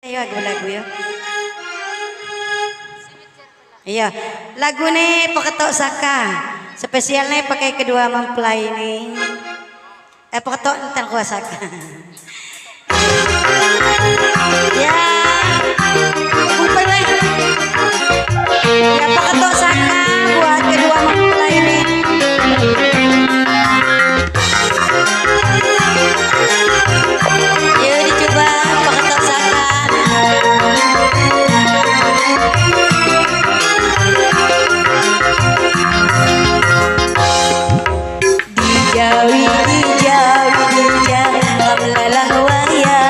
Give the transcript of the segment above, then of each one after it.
Ayo lagu ya. Iya, lagu nih Paketok Saka. Spesialnya pakai kedua mempelai ini. Paketok entar kuasa Saka. Ya. Bukan ya Paketok Saka buat kedua mempelai ini. Yuk dicoba Paketok Saka. Dijawi kamlalang waya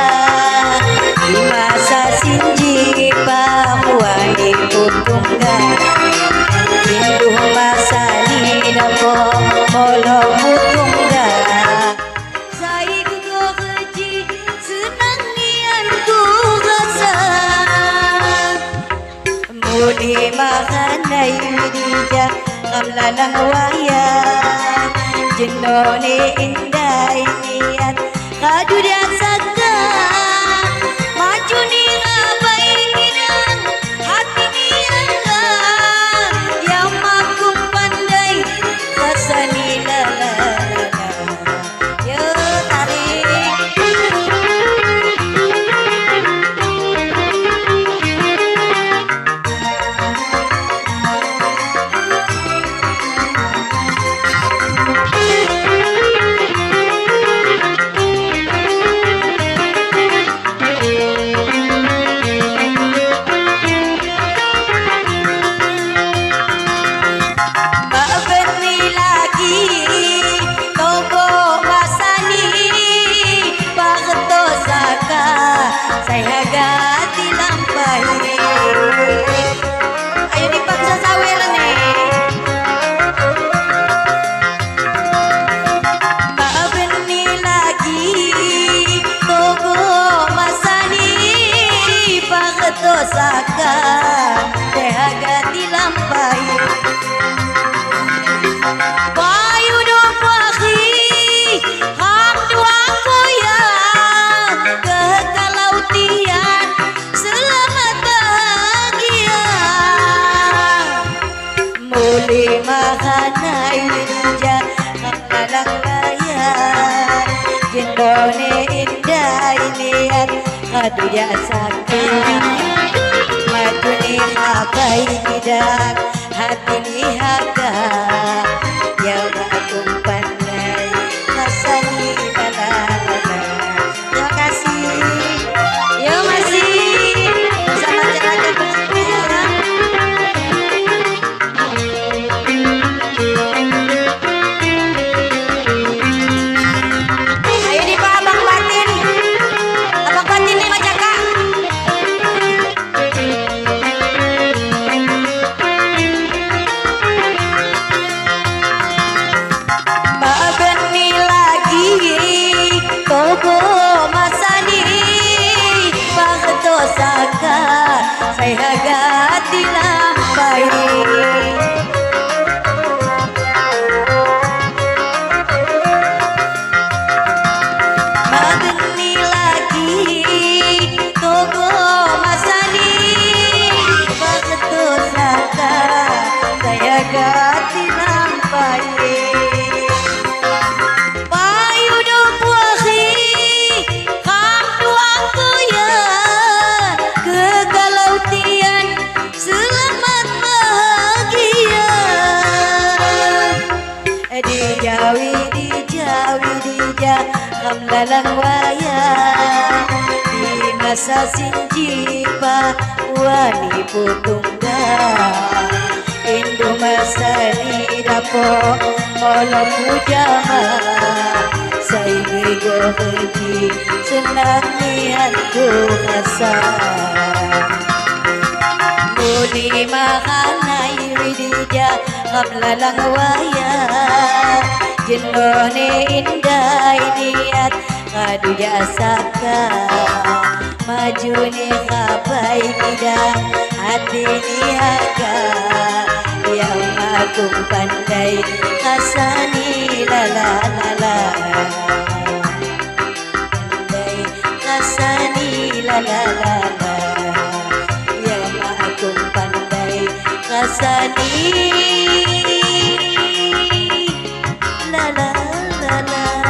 di masa sinji pamuani putungga pinduh masa ni dapo molo putungga sai gugo keji senang nian ku rasa muli makanai dija kamlalang waya jenone indah niat kadu dia saka maju ni abai hidang hati ni angga yang mampu pandai rasani lalala yo tarik Saka tehaga dilampai bayu dompaki hak dua koya kekalau tian selamat bahagia muli makanai ninja kakalang layar jendone indah inian kadu jasaka maju ni habai tidak hati ni haga ya aku pandai rasani lalala terima kasih yo masih bersama Ceraka Persipura. Ayo di Pak Abang Batin nih Macaka. Togo masani Paketok Saka saya hagat dilampai mageni lagi Togo masani Paketok Saka saya hagat dilampai kamlalang waya di masa sinji wani putungga indu masa ni dapo molo pujama saingi go keji senang niat ku rasa muli makanai widija kamlalang waya jenone indah niat kadu jasaka maju ni kabai tidak hati ni haga yang aku pandai kasani lalala pandai kasani lalala rasani la la la la